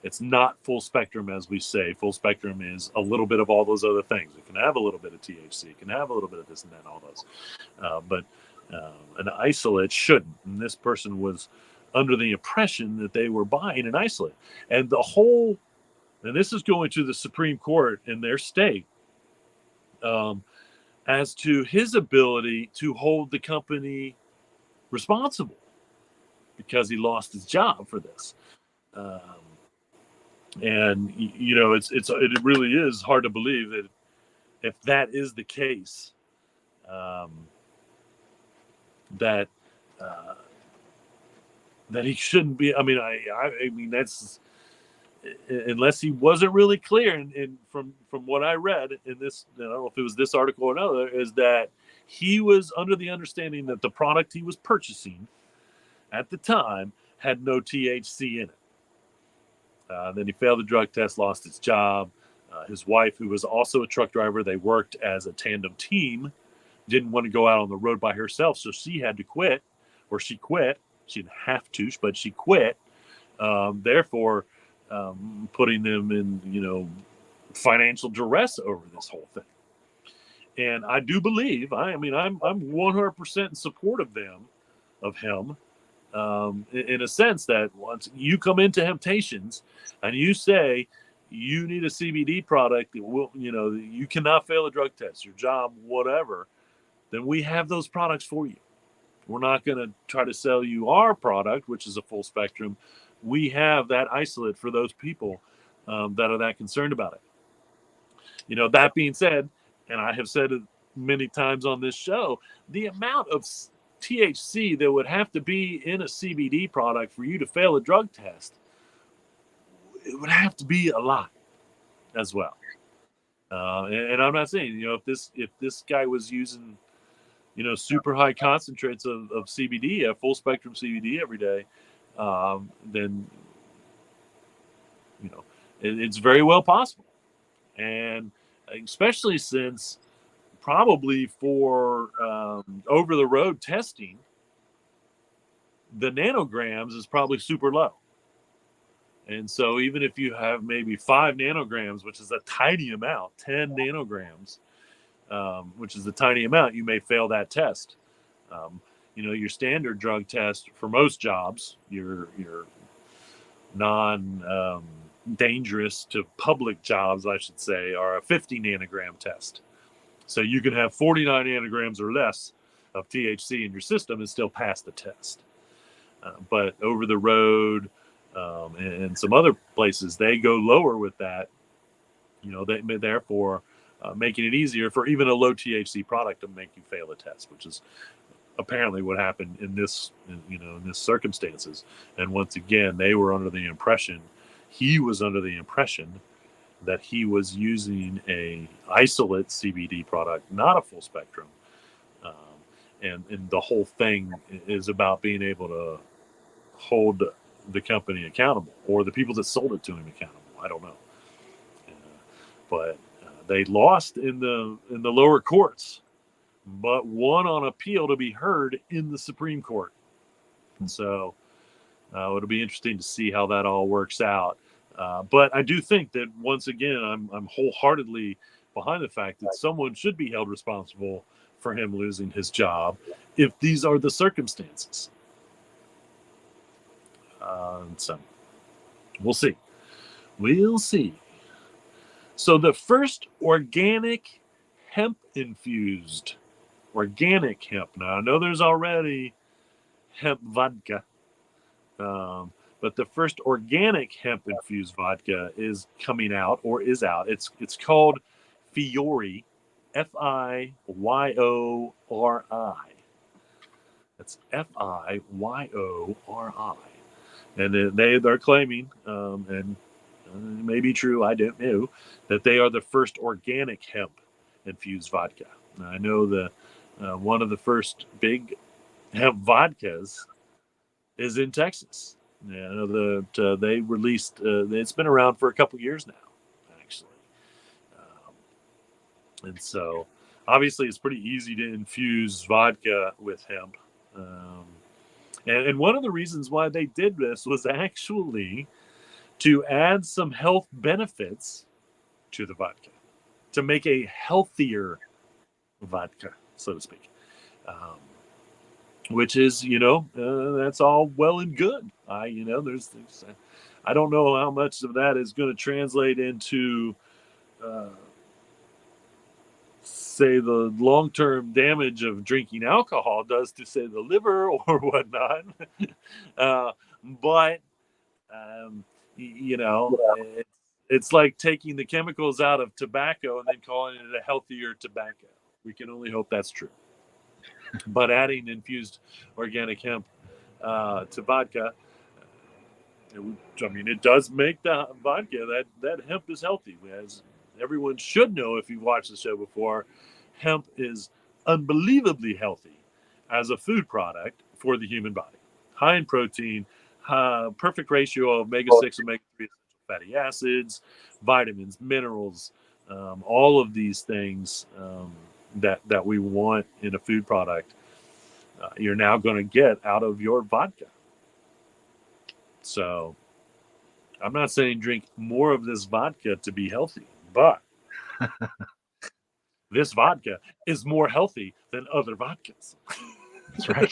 It's not full spectrum, as we say. Full spectrum is a little bit of all those other things. It can have a little bit of THC. It can have a little bit of this and that, all those. But an isolate shouldn't. And this person was under the impression that they were buying an isolate. And this is going to the Supreme Court in their state, as to his ability to hold the company responsible, because he lost his job for this. And it really is hard to believe that if that is the case, that he shouldn't be. I mean, that's, unless he wasn't really clear. And from what I read in this, I don't know if it was this article or another, is that he was under the understanding that the product he was purchasing at the time had no THC in it. Then he failed the drug test, lost his job. His wife, who was also a truck driver, they worked as a tandem team, didn't want to go out on the road by herself, so she had to quit, or she quit. She didn't have to, but she quit. Therefore, putting them in, financial duress over this whole thing. And I do believe, I'm 100% in support of him, in a sense that once you come into Hemptations and you say you need a CBD product, you cannot fail a drug test, your job, whatever, then we have those products for you. We're not going to try to sell you our product, which is a full spectrum. We have that isolate for those people that are that concerned about it. That being said, and I have said it many times on this show, the amount of THC that would have to be in a CBD product for you to fail a drug test it would have to be a lot as well. And I'm not saying, if this guy was using, super high concentrates of CBD, full spectrum CBD every day, then, it's very well possible. And especially since probably for over the road testing, the nanograms is probably super low. And so even if you have maybe 5 nanograms, which is a tiny amount, 10 nanograms, which is a tiny amount, you may fail that test. Your standard drug test for most jobs, your non dangerous to public jobs, I should say, are a 50 nanogram test. So you can have 49 nanograms or less of THC in your system and still pass the test. But over the road and some other places, they go lower with that. They therefore making it easier for even a low THC product to make you fail a test, which is apparently what happened in this circumstances. And once again, he was under the impression that he was using a isolate CBD product, not a full spectrum. And the whole thing is about being able to hold the company accountable, or the people that sold it to him accountable. I don't know. But they lost in the lower courts, but won on appeal to be heard in the Supreme Court. And so it'll be interesting to see how that all works out. But I do think that, once again, I'm wholeheartedly behind the fact that someone should be held responsible for him losing his job if these are the circumstances. So we'll see. We'll see. So the first organic hemp-infused organic hemp. Now, I know there's already hemp vodka, but the first organic hemp-infused vodka is coming out, or is out. It's called Fiori, Fiyory. That's Fiyory. And they're claiming, and it may be true, I don't know, that they are the first organic hemp-infused vodka. Now, I know the one of the first big hemp vodkas is in Texas. Yeah, I know that they released. It's been around for a couple years now, actually, and so obviously it's pretty easy to infuse vodka with hemp. And one of the reasons why they did this was actually to add some health benefits to the vodka, to make a healthier vodka, so to speak. Which is, that's all well and good. There's I don't know how much of that is going to translate into, say, the long-term damage of drinking alcohol does to, say, the liver or whatnot. But, it's like taking the chemicals out of tobacco and then calling it a healthier tobacco. We can only hope that's true. But adding infused organic hemp to vodka, it does make the vodka, that hemp is healthy. As everyone should know, if you've watched the show before, hemp is unbelievably healthy as a food product for the human body. High in protein, perfect ratio of omega-6, omega-3 fatty acids, vitamins, minerals, all of these things that we want in a food product, you're now going to get out of your vodka. So I'm not saying drink more of this vodka to be healthy, but this vodka is more healthy than other vodkas. That's right.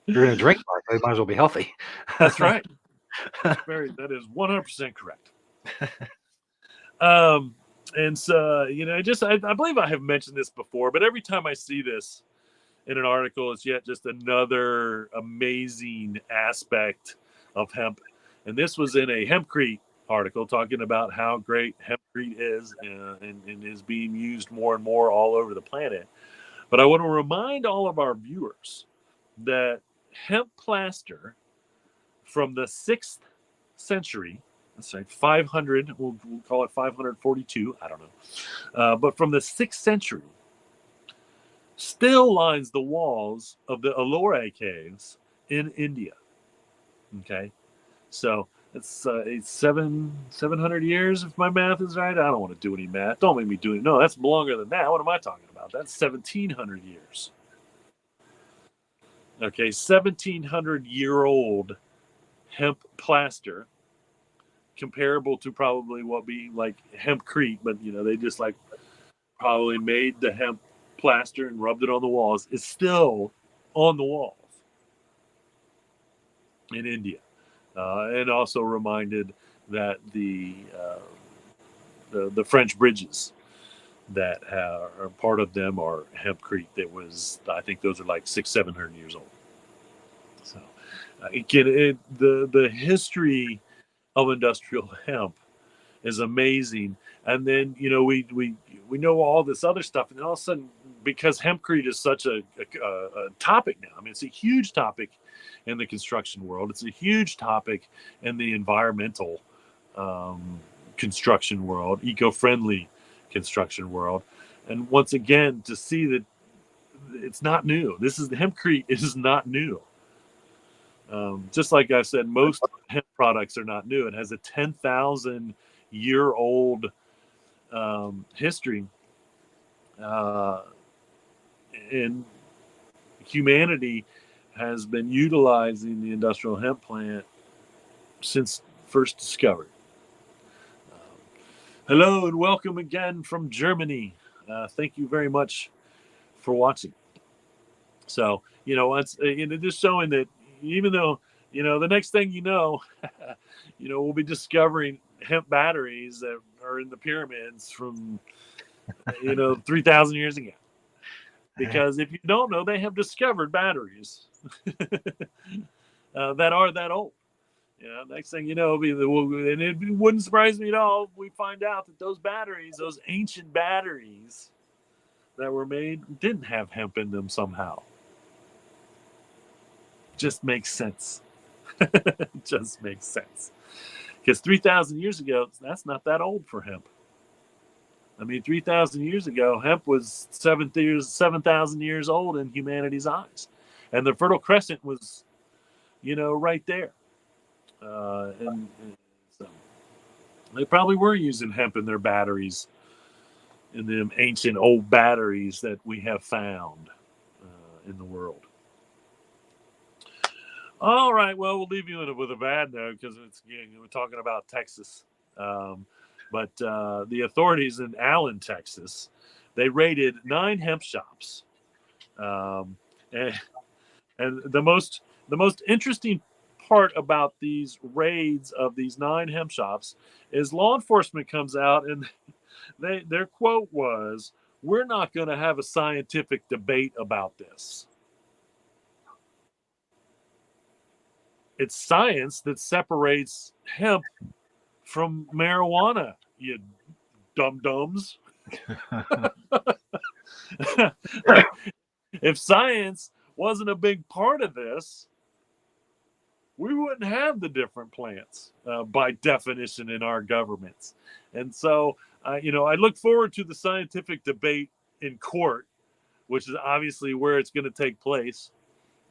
If you're going to drink vodka, you might as well be healthy. That's right. That is 100% correct. And so, I believe I have mentioned this before, but every time I see this in an article, it's yet just another amazing aspect of hemp. And this was in a Hempcrete article talking about how great Hempcrete is and is being used more and more all over the planet. But I want to remind all of our viewers that hemp plaster from the 6th century, that's right, 500, we'll call it 542, I don't know, but from the 6th century, still lines the walls of the Ellora caves in India. Okay, so it's 700 years if my math is right. I don't want to do any math. Don't make me do it. No, that's longer than that. What am I talking about? That's 1700 years. Okay, 1700-year-old hemp plaster, comparable to probably what be like hempcrete, but they just like probably made the hemp plaster and rubbed it on the walls, is still on the walls in India, and also reminded that the French bridges that are part of them are hempcrete. That was, I think those are like 600-700 years old. So again, the history of industrial hemp is amazing. And then we know all this other stuff, and then all of a sudden, because hempcrete is such a topic now. I mean, it's a huge topic in the construction world. It's a huge topic in the environmental construction world, eco-friendly construction world. And once again, to see that it's not new. This is the hempcrete is not new. Just like I said, most hemp products are not new. It has a 10,000-year-old history, and humanity has been utilizing the industrial hemp plant since first discovered. Hello and welcome again from Germany. Thank you very much for watching. So, it's just showing that even though, the next thing we'll be discovering hemp batteries that are in the pyramids from, 3,000 years ago. Because if you don't know, they have discovered batteries that are that old. Next thing you know, and it wouldn't surprise me at all if we find out that those batteries, those ancient batteries that were made, didn't have hemp in them somehow. Just makes sense. Just makes sense. Because 3,000 years ago, that's not that old for hemp. I mean, 3,000 years ago, hemp was 7,000 years old in humanity's eyes. And the Fertile Crescent was, right there. And so they probably were using hemp in their batteries, in them ancient old batteries that we have found in the world. All right, well, we'll leave you with a bad note because we're talking about Texas. But the authorities in Allen, Texas, they raided 9 hemp shops, and the most interesting part about these raids of these 9 hemp shops is law enforcement comes out and their quote was, "We're not going to have a scientific debate about this. It's science that separates hemp from marijuana, you dum-dums." If science wasn't a big part of this, we wouldn't have the different plants by definition in our governments. And so, I look forward to the scientific debate in court, which is obviously where it's going to take place.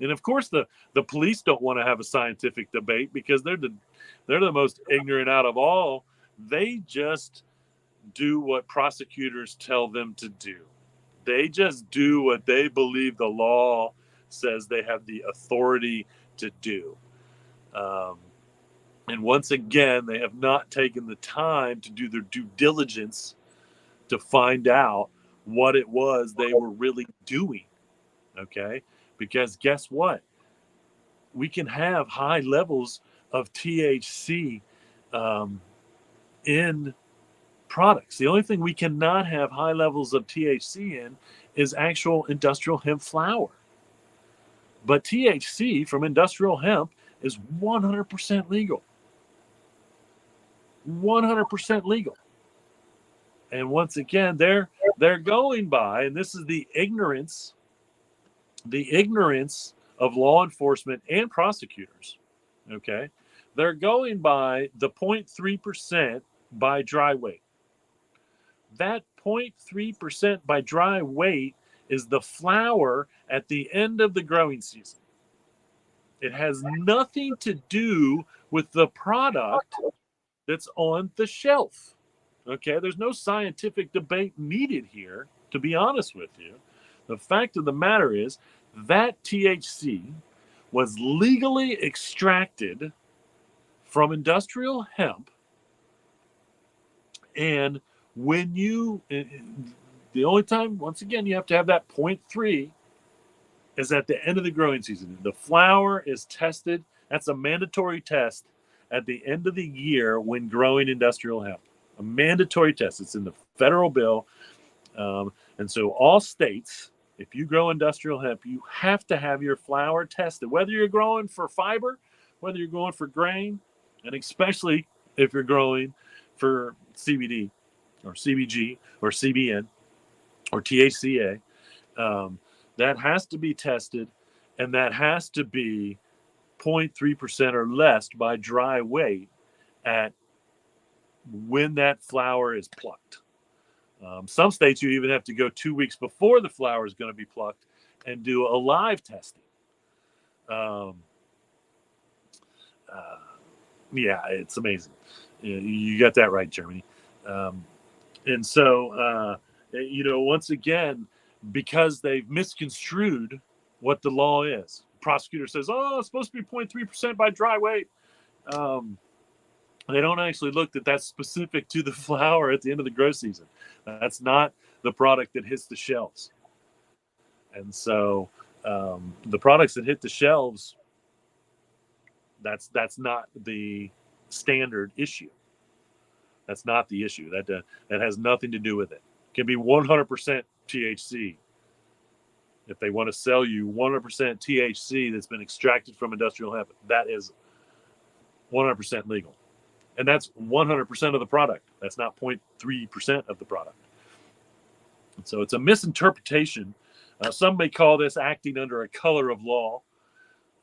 And of course, the police don't want to have a scientific debate because they're the most ignorant out of all. They just do what prosecutors tell them to do. They just do what they believe the law says they have the authority to do. And once again, they have not taken the time to do their due diligence to find out what it was they were really doing. Okay? Because guess what? We can have high levels of THC in products. The only thing we cannot have high levels of THC in is actual industrial hemp flower. But THC from industrial hemp is 100% legal. 100% legal. And once again, they're going by, and this is the ignorance of law enforcement and prosecutors. Okay. They're going by the 0.3% by dry weight. That 0.3% by dry weight is the flower at the end of the growing season. It has nothing to do with the product that's on the shelf. Okay, there's no scientific debate needed here, to be honest with you. The fact of the matter is that THC was legally extracted from industrial hemp. And when you, the only time, once again, you have to have that 0.3 is at the end of the growing season. The flower is tested. That's a mandatory test at the end of the year when growing industrial hemp. A mandatory test. It's in the federal bill. And so all states, if you grow industrial hemp, you have to have your flower tested, whether you're growing for fiber, whether you're growing for grain, and especially if you're growing for CBD or CBG or CBN or THCA. That has to be tested, and that has to be 0.3% or less by dry weight at when that flower is plucked. Some states you even have to go 2 weeks before the flower is going to be plucked and do a live testing. Yeah, it's amazing. You got that right, Germany. And so, once again, because they've misconstrued what the law is, the prosecutor says, "Oh, it's supposed to be 0.3% by dry weight." They don't actually look that that's specific to the flower at the end of the grow season. That's not the product that hits the shelves. And so the products that hit the shelves, that's not the standard issue. That's not the issue. That has nothing to do with it. It can be 100% THC. If they want to sell you 100% THC that's been extracted from industrial hemp, that is 100% legal. And that's 100% of the product. That's not 0.3% of the product. And so it's a misinterpretation. Some may call this acting under a color of law,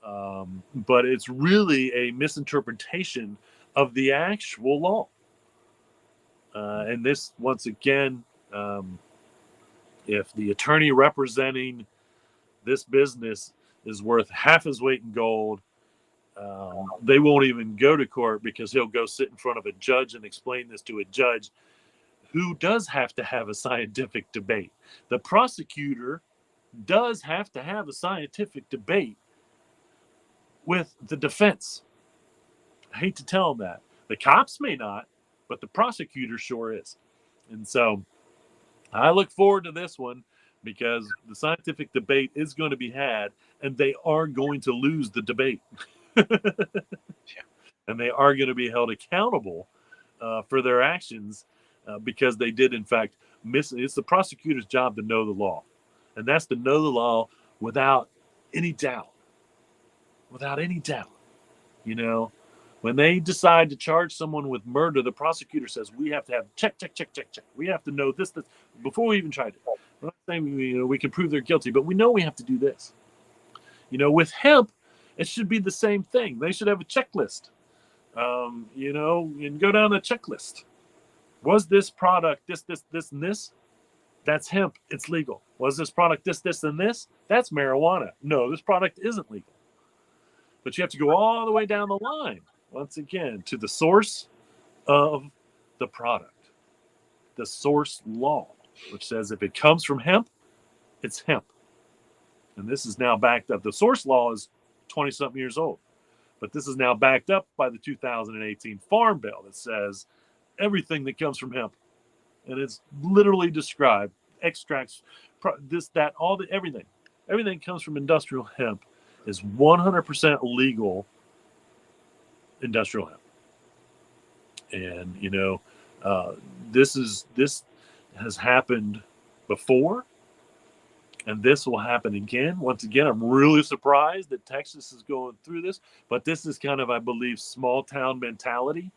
but it's really a misinterpretation of the actual law. And this, once again, if the attorney representing this business is worth half his weight in gold, they won't even go to court because he'll go sit in front of a judge and explain this to a judge who does have to have a scientific debate. The prosecutor does have to have a scientific debate with the defense. I hate to tell them that. The cops may not, but the prosecutor sure is. And so I look forward to this one because the scientific debate is going to be had, and they are going to lose the debate. And they are going to be held accountable for their actions because they did, in fact, miss it. It's the prosecutor's job to know the law. And that's to know the law without any doubt. Without any doubt. When they decide to charge someone with murder, the prosecutor says, we have to have check. We have to know this before we even try to. We're not saying we can prove they're guilty, but we know we have to do this. With hemp, it should be the same thing. They should have a checklist. And go down the checklist. Was this product this, and this? That's hemp. It's legal. Was this product this, and this? That's marijuana. No, this product isn't legal. But you have to go all the way down the line, once again, to the source of the product. The source law, which says if it comes from hemp, it's hemp. And this is now backed up. The source law is 20-something years old. But this is now backed up by the 2018 Farm Bill that says everything that comes from hemp. And it's literally described, extracts, this, that, everything. Everything comes from industrial hemp is 100% legal industrial hemp. And, this has happened before. And this will happen again. Once again, I'm really surprised that Texas is going through this. But this is kind of, I believe, small town mentality.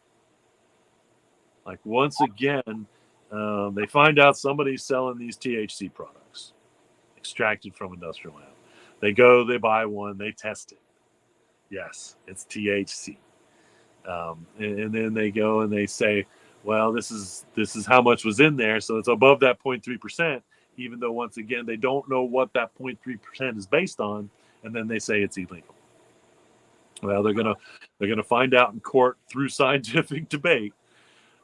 Like, once again, they find out somebody's selling these THC products extracted from industrial hemp. They go, they buy one, they test it. Yes, it's THC. And then they go and they say, well, this is how much was in there, so it's above that 0.3%, even though once again they don't know what that 0.3% is based on, and then they say it's illegal. Well, they're gonna find out in court through scientific debate,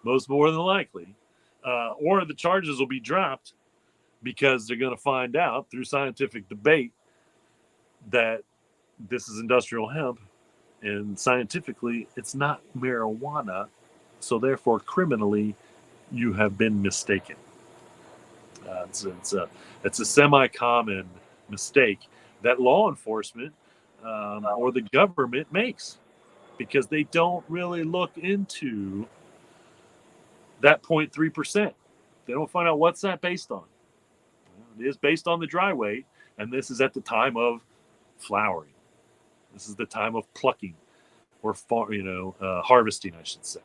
most more than likely, or the charges will be dropped because they're gonna find out through scientific debate that this is industrial hemp, and scientifically it's not marijuana, so therefore criminally you have been mistaken. It's a semi-common mistake that law enforcement or the government makes, because they don't really look into that 0.3%. They don't find out what's that based on. It is based on the dry weight, and this is at the time of flowering. This is the time of plucking or harvesting, I should say.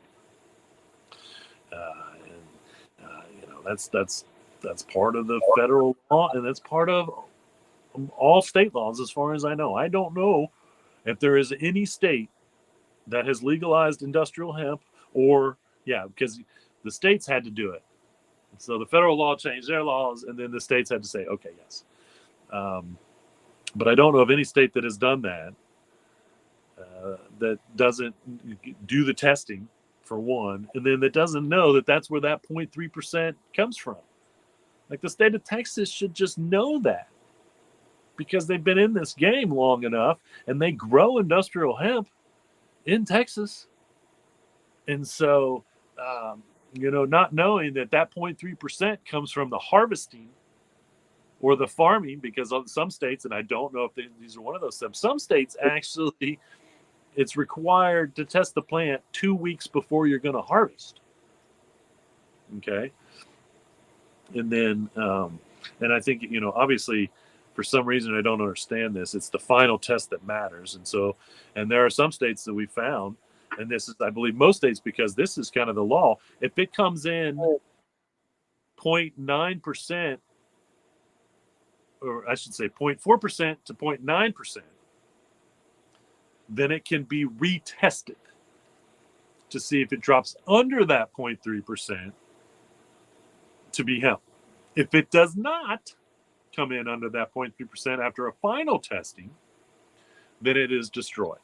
That's part of the federal law, and that's part of all state laws, as far as I know. I don't know if there is any state that has legalized industrial hemp, or because the states had to do it. So the federal law changed their laws, and then the states had to say, okay, yes. But I don't know of any state that has done that, that doesn't do the testing, for one, and then that doesn't know that that's where that 0.3% comes from. Like, the state of Texas should just know that, because they've been in this game long enough, and they grow industrial hemp in Texas. And so, not knowing that 0.3% comes from the harvesting or the farming, because of some states, and I don't know if these are one of those, some states actually, it's required to test the plant 2 weeks before you're going to harvest. Okay. And then, and I think, obviously, for some reason, I don't understand this, it's the final test that matters. And there are some states that we found, and this is, I believe, most states, because this is kind of the law. If it comes in 0.9%, or I should say 0.4% to 0.9%, then it can be retested to see if it drops under that 0.3% to be hemp. If it does not come in under that 0.3% after a final testing, then it is destroyed.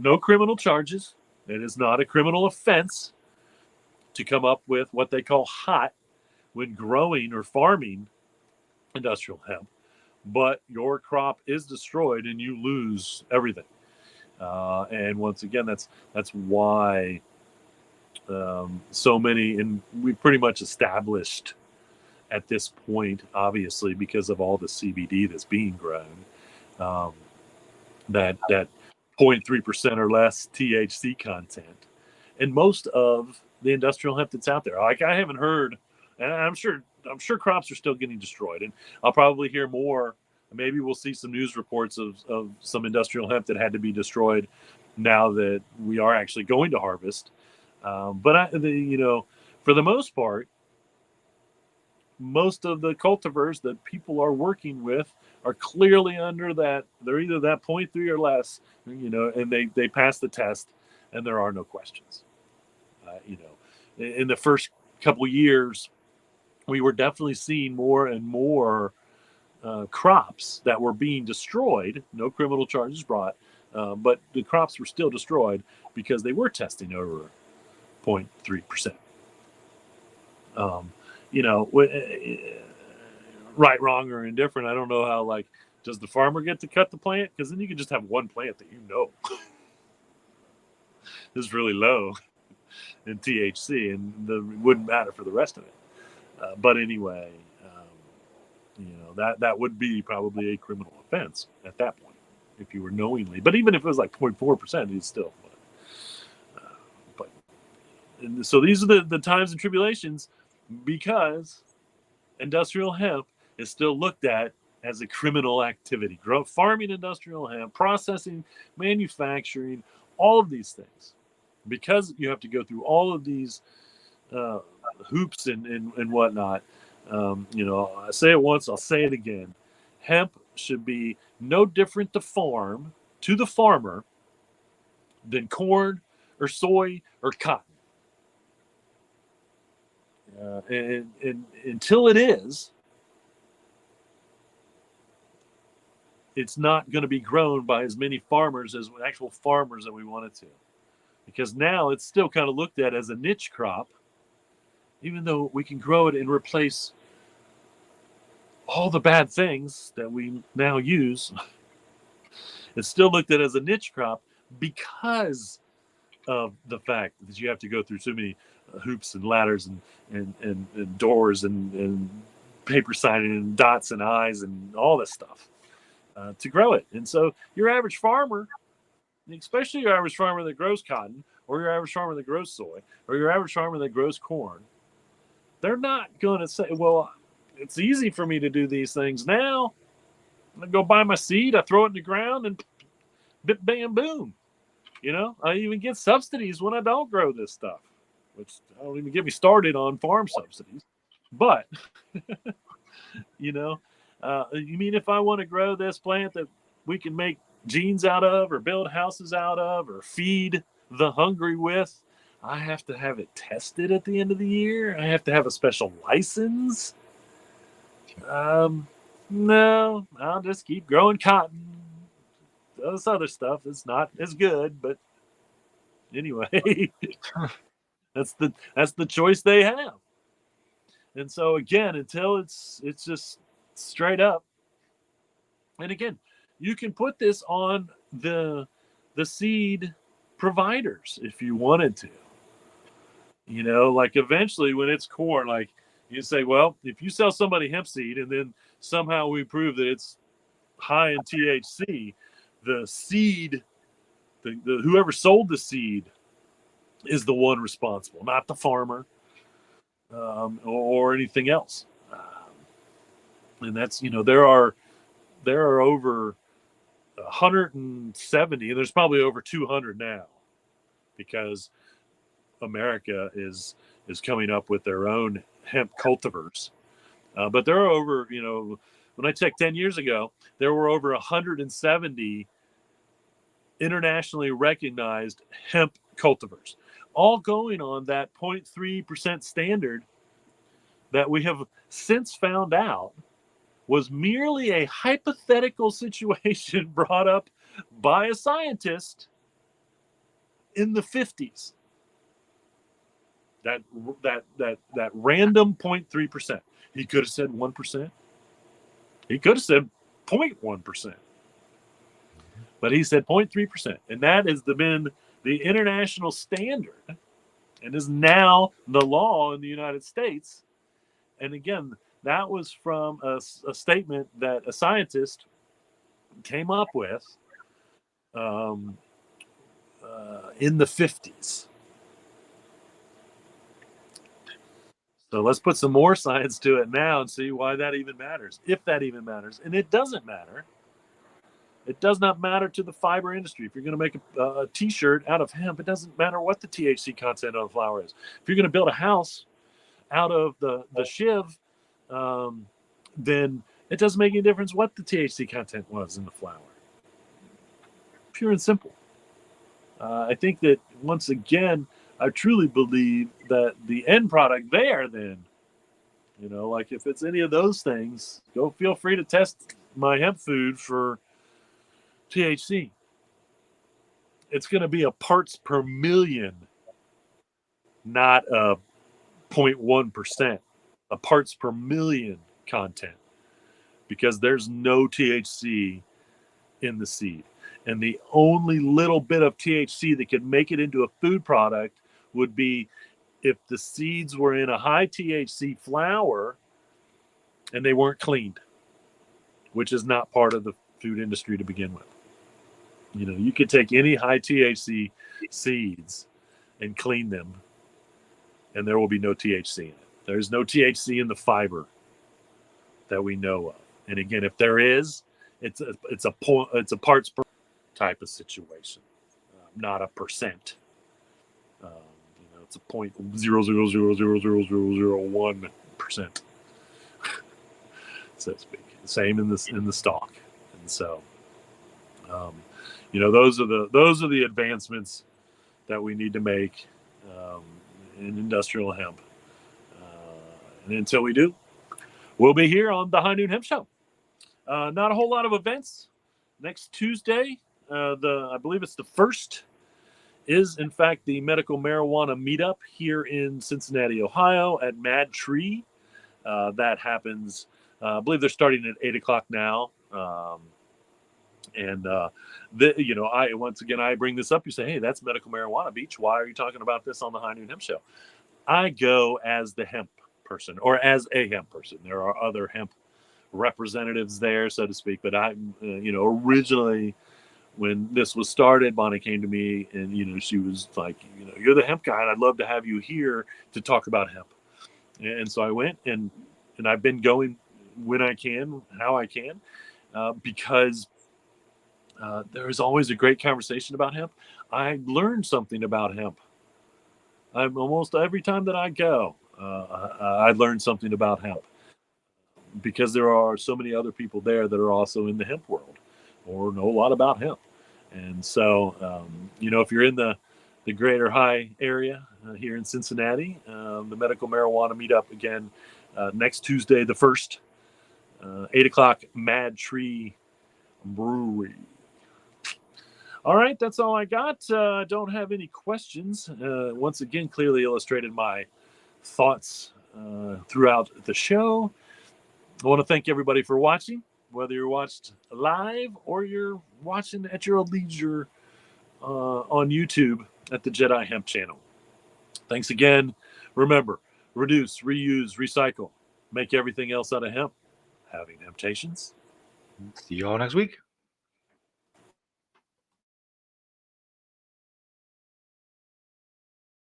No criminal charges. It is not a criminal offense to come up with what they call hot when growing or farming industrial hemp, but your crop is destroyed and you lose everything. And once again, that's why so many, and we pretty much established at this point, obviously, because of all the CBD that's being grown, that 0.3% or less THC content, and most of the industrial hemp that's out there. Like, I haven't heard, and I'm sure crops are still getting destroyed, and I'll probably hear more. Maybe we'll see some news reports of some industrial hemp that had to be destroyed now that we are actually going to harvest. But for the most part, most of the cultivars that people are working with are clearly under that. They're either that 0.3 or less, and they pass the test, and there are no questions. In the first couple years, we were definitely seeing more and more crops that were being destroyed. No criminal charges brought, but the crops were still destroyed because they were testing over 0.3%. Right, wrong, or indifferent, I don't know how, like, does the farmer get to cut the plant? Because then you could just have one plant that is really low in THC, and it wouldn't matter for the rest of it. But anyway, that would be probably a criminal offense at that point if you were knowingly. But even if it was like 0.4%, it's still. And so these are the times and tribulations, because industrial hemp is still looked at as a criminal activity. Farming industrial hemp, processing, manufacturing, all of these things, because you have to go through all of these hoops and whatnot. I say it once, I'll say it again. Hemp should be no different to the farmer than corn or soy or cotton. And until it is, it's not going to be grown by as many farmers as actual farmers that we want it to. Because now it's still kind of looked at as a niche crop, even though we can grow it and replace all the bad things that we now use. It's still looked at as a niche crop because of the fact that you have to go through so many hoops and ladders and doors and paper signing and dots and I's and all this stuff to grow it. And so your average farmer, especially your average farmer that grows cotton, or your average farmer that grows soy, or your average farmer that grows corn, they're not going to say, well, it's easy for me to do these things now. I go buy my seed, I throw it in the ground, and bit, bam, boom. You know, I even get subsidies when I don't grow this stuff, which I don't even get me started on farm subsidies. But, you know, you mean if I want to grow this plant that we can make jeans out of or build houses out of or feed the hungry with, I have to have it tested at the end of the year. I have to have a special license. No, I'll just keep growing cotton. This other stuff is not as good, but anyway, that's the choice they have. And so again, until it's just straight up. And again, you can put this on the seed providers if you wanted to. You know, like eventually when it's corn, like you say, well, if you sell somebody hemp seed and then somehow we prove that it's high in THC, the seed, the whoever sold the seed is the one responsible, not the farmer or anything else. And that's, you know, there are over 170, and there's probably over 200 now, because America is coming up with their own hemp cultivars. But there are over, you know, when I checked 10 years ago, there were over 170 internationally recognized hemp cultivars, all going on that 0.3% standard that we have since found out was merely a hypothetical situation brought up by a scientist in the 50s. That random 0.3%. He could have said 1%. He could have said 0.1%. But he said 0.3%. And that has been the international standard and is now the law in the United States. And again, that was from a statement that a scientist came up with in the 50s. So let's put some more science to it now and see why that even matters, if that even matters. And it doesn't matter. It does not matter to the fiber industry. If you're going to make a T-shirt out of hemp, it doesn't matter what the THC content of the flower is. If you're going to build a house out of the shiv, then it doesn't make any difference what the THC content was in the flower. Pure and simple. I think that, once again, I truly believe that the end product there, then, you know, like if it's any of those things, go feel free to test my hemp food for THC. It's going to be a parts per million, not a 0.1%, a parts per million content, because there's no THC in the seed. And the only little bit of THC that could make it into a food product would be if the seeds were in a high THC flower and they weren't cleaned, which is not part of the food industry to begin with. You know, you could take any high THC seeds and clean them, and there will be no THC in it. There's no THC in the fiber that we know of. And again, if there is, it's a parts per type of situation, not a percent. You know, it's a 0.0000001%, so to speak. Same in the stock. And so, those are the advancements that we need to make in industrial hemp. And until we do, we'll be here on the High Noon Hemp Show. Not a whole lot of events. Next Tuesday, I believe it's the 1st, is in fact the medical marijuana meetup here in Cincinnati, Ohio at Mad Tree. That happens, I believe they're starting at 8 o'clock now. I bring this up. You say, hey, that's medical marijuana beach. Why are you talking about this on the High Noon Hemp Show? I go as the hemp person, or as a hemp person. There are other hemp representatives there, so to speak. But originally when this was started, Bonnie came to me and, she was like, you're the hemp guy and I'd love to have you here to talk about hemp. And so I went and I've been going when I can, how I can, because there is always a great conversation about hemp. I learned something about hemp. Almost every time that I go, I learned something about hemp, because there are so many other people there that are also in the hemp world or know a lot about hemp. And so, if you're in the greater high area here in Cincinnati, the medical marijuana meetup again next Tuesday, the 1st, 8 o'clock, Mad Tree Brewery. All right, that's all I got. I don't have any questions. Once again, clearly illustrated my thoughts throughout the show. I want to thank everybody for watching, whether you're watched live or you're watching at your leisure on YouTube at the Jedi Hemp channel. Thanks again. Remember, reduce, reuse, recycle. Make everything else out of hemp. Having temptations. See you all next week.